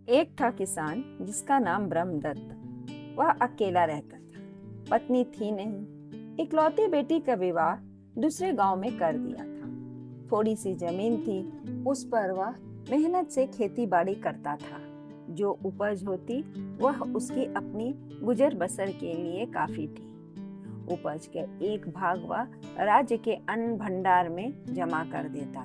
एक था किसान जिसका नाम ब्रह्मदत्त। वह अकेला रहता था, पत्नी थी नहीं। इकलौती बेटी का विवाह दूसरे गांव में कर दिया था। थोड़ी सी जमीन थी, उस पर वह मेहनत से खेती बाड़ी करता था। जो उपज होती वह उसकी अपनी गुजर बसर के लिए काफी थी। उपज के एक भाग वह राज्य के अन्न भंडार में जमा कर देता।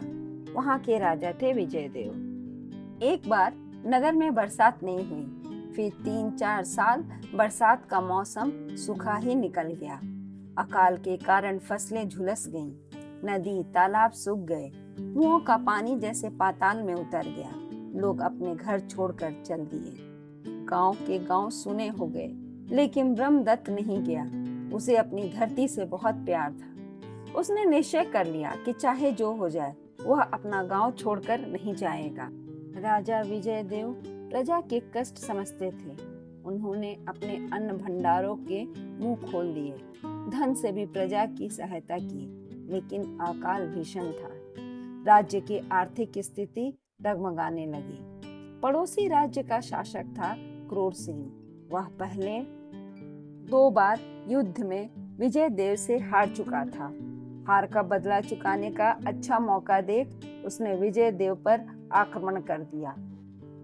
वहां के राजा थे विजयदेव। एक बार नगर में बरसात नहीं हुई। फिर 3-4 साल बरसात का मौसम सूखा ही निकल गया। अकाल के कारण फसलें झुलस गईं, नदी तालाब सूख गए, कुओं का पानी जैसे पाताल में उतर गया। लोग अपने घर छोड़कर चल दिए। गांव के गांव सुने हो गए, लेकिन ब्रह्मदत्त नहीं गया। उसे अपनी धरती से बहुत प्यार था। उसने निश्चय कर लिया कि चाहे जो हो जाए वह अपना गांव छोड़कर नहीं जाएगा। राजा विजयदेव प्रजा के कष्ट समझते थे। उन्होंने अपने अन्न भंडारों के मुंह खोल दिए। धन से भी प्रजा की सहायता की, लेकिन अकाल भीषण था। राज्य की आर्थिक स्थिति डगमगाने लगी। पड़ोसी राज्य का शासक था क्रूर सिंह। वह पहले 2 बार युद्ध में विजयदेव से हार चुका था। हार का बदला चुकाने का अच्छा मौका देख उसने विजयदेव पर आक्रमण कर दिया।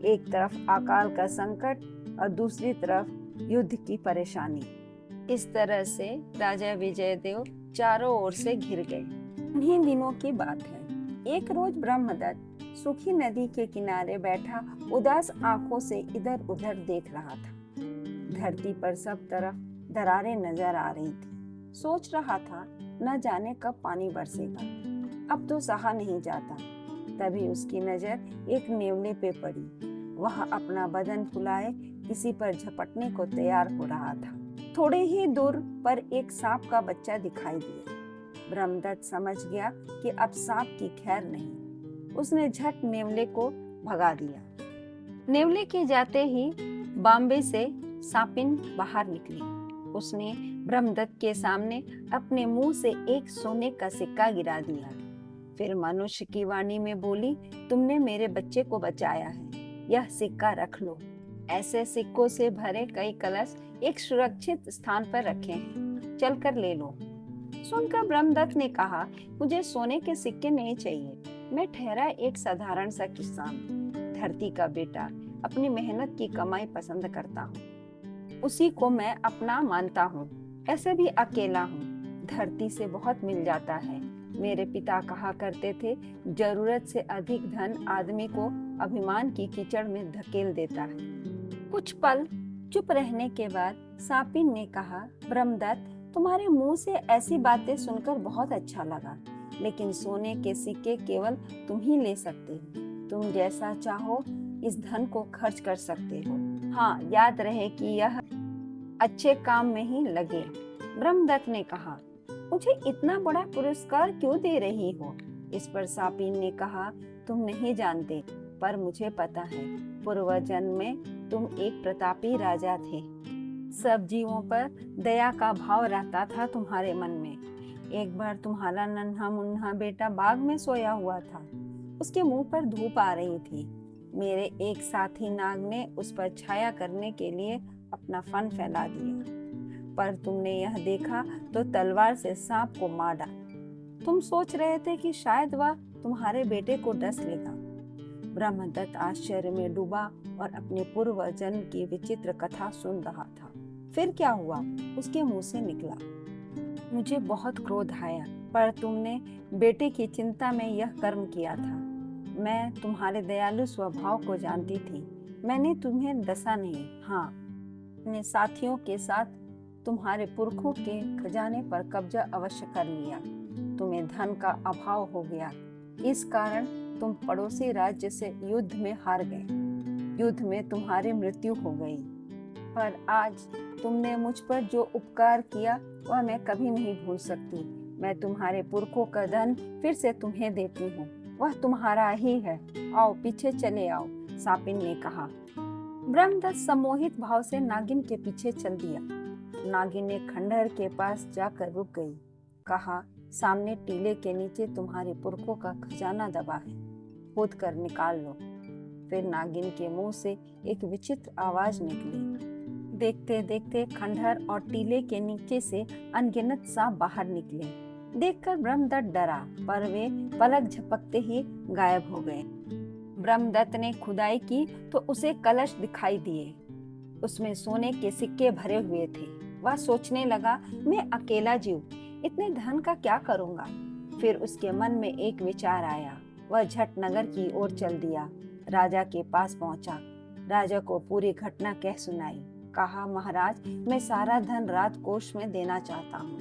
एक तरफ अकाल का संकट और दूसरी तरफ युद्ध की परेशानी। इस तरह से राजा विजयदेव चारों ओर से घिर गए। उन्हीं दिनों की बात है। एक रोज ब्रह्मदत्त सूखी नदी के किनारे बैठा उदास आंखों से इधर उधर देख रहा था। धरती पर सब तरफ दरारें नजर आ रही थी। सोच रहा था, न जाने कब पानी बरसेगा। अब तो सहा नहीं जाता। तभी उसकी नजर एक नेवले पे पड़ी। वह अपना बदन फुलाए किसी पर झपटने को तैयार हो रहा था। थोड़े ही दूर पर एक सांप का बच्चा दिखाई दिया। ब्रह्मदत्त समझ गया कि अब सांप की खैर नहीं। उसने झट नेवले को भगा दिया। नेवले के जाते ही बाम्बे से सांपिन बाहर निकली। उसने ब्रह्मदत्त के सामने अपने मुंह से एक सोने का सिक्का गिरा दिया। फिर मनुष्य की वाणी में बोली, तुमने मेरे बच्चे को बचाया है, यह सिक्का रख लो। ऐसे सिक्कों से भरे कई कलश एक सुरक्षित स्थान पर रखे हैं, चलकर ले लो। सुनकर ब्रह्मदत्त ने कहा, मुझे सोने के सिक्के नहीं चाहिए। मैं ठहरा एक साधारण सा किसान, धरती का बेटा, अपनी मेहनत की कमाई पसंद करता हूँ। उसी को मैं अपना मानता हूँ। ऐसे भी अकेला हूँ। धरती से बहुत मिल जाता है। मेरे पिता कहा करते थे, जरूरत से अधिक धन आदमी को अभिमान की कीचड़ में धकेल देता है। कुछ पल चुप रहने के बाद सांपिन ने कहा, ब्रह्मदत्त, तुम्हारे मुंह से ऐसी बातें सुनकर बहुत अच्छा लगा, लेकिन सोने के सिक्के केवल तुम ही ले सकते हो। तुम जैसा चाहो इस धन को खर्च कर सकते हो। हाँ, याद रहे कि यह अच्छे काम में ही लगे। ब्रह्मदत्त ने कहा, मुझे इतना बड़ा पुरस्कार क्यों दे रही हो? इस पर सांपिन ने कहा, तुम नहीं जानते, पर मुझे पता है। पूर्व जन्म में तुम एक प्रतापी राजा थे। सब जीवों पर दया का भाव रहता था तुम्हारे मन में। एक बार तुम्हारा नन्हा मुन्ना बेटा बाग में सोया हुआ था। उसके मुंह पर धूप आ रही थी। मेरे एक साथी नाग ने उस पर छाया करने के लिए अपना फन फैला दिया, पर तुमने यह देखा तो तलवार से सांप को मार डाला। तुम सोच रहे थे कि शायद वह तुम्हारे बेटे को डस लेगा। ब्रह्मदत्त आश्चर्य में डूबा और अपने पूर्व जन्म की विचित्र कथा सुन रहा था। फिर क्या हुआ? उसके मुंह से निकला, मुझे बहुत क्रोध आया, पर तुमने बेटे की चिंता में यह कर्म किया था। मैं तुम्हारे दयालु स्वभाव को जानती थी। मैंने तुम्हें डसा नहीं। हाँ, अपने साथियों के साथ तुम्हारे पुरखों के खजाने पर कब्जा अवश्य कर लिया। तुम्हें धन का अभाव हो गया, इस कारण तुम पड़ोसी राज्य से युद्ध में हार गए। युद्ध में तुम्हारी मृत्यु हो गई। पर आज तुमने मुझ पर जो उपकार किया वह मैं कभी नहीं भूल सकती। मैं तुम्हारे पुरखों का धन फिर से तुम्हें देती हूँ। वह तुम्हारा ही है। आओ, पीछे चले आओ, सांपिन ने कहा। ब्रह्मदत्त सम्मोहित भाव से नागिन के पीछे चल दिया। नागिन ने खंडहर के पास जाकर रुक गई। कहा, सामने टीले के नीचे तुम्हारे पुरखों का खजाना दबा है, खोद कर निकाल लो। फिर नागिन के मुंह से एक विचित्र आवाज निकली। देखते देखते खंडहर और टीले के नीचे से अनगिनत सांप बाहर निकले। देखकर ब्रह्मदत्त डरा, पर वे पलक झपकते ही गायब हो गए। ब्रह्मदत्त ने खुदाई की तो उसे कलश दिखाई दिए। उसमें सोने के सिक्के भरे हुए थे। वह सोचने लगा, मैं अकेला जीव, इतने धन का क्या करूंगा। फिर उसके मन में एक विचार आया। वह झट नगर की ओर चल दिया। राजा के पास पहुंचा। राजा को पूरी घटना कह सुनाई। कहा, महाराज, मैं सारा धन राजकोष में देना चाहता हूँ,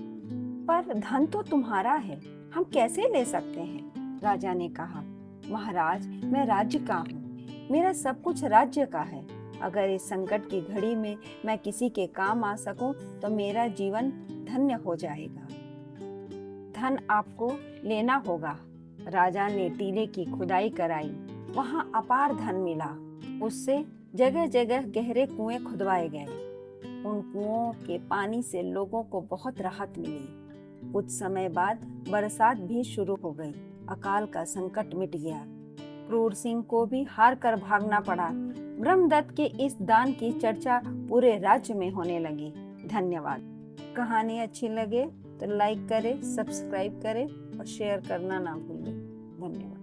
पर धन तो तुम्हारा है, हम कैसे ले सकते हैं। राजा ने कहा, महाराज, मैं राज्य का हूँ, मेरा सब कुछ राज्य का है। अगर इस संकट की घड़ी में मैं किसी के काम आ सकूं तो मेरा जीवन धन्य हो जाएगा। धन आपको लेना होगा। राजा ने टीले की खुदाई कराई। वहां अपार धन मिला। उससे जगह जगह गहरे कुएं खुदवाए गए। उन कुओं के पानी से लोगों को बहुत राहत मिली। कुछ समय बाद बरसात भी शुरू हो गई। अकाल का संकट मिट गया। क्रूर सिंह को भी हार कर भागना पड़ा। ब्रह्मदत्त के इस दान की चर्चा पूरे राज्य में होने लगी। धन्यवाद। कहानी अच्छी लगे तो लाइक करें, सब्सक्राइब करें और शेयर करना ना भूलें। धन्यवाद।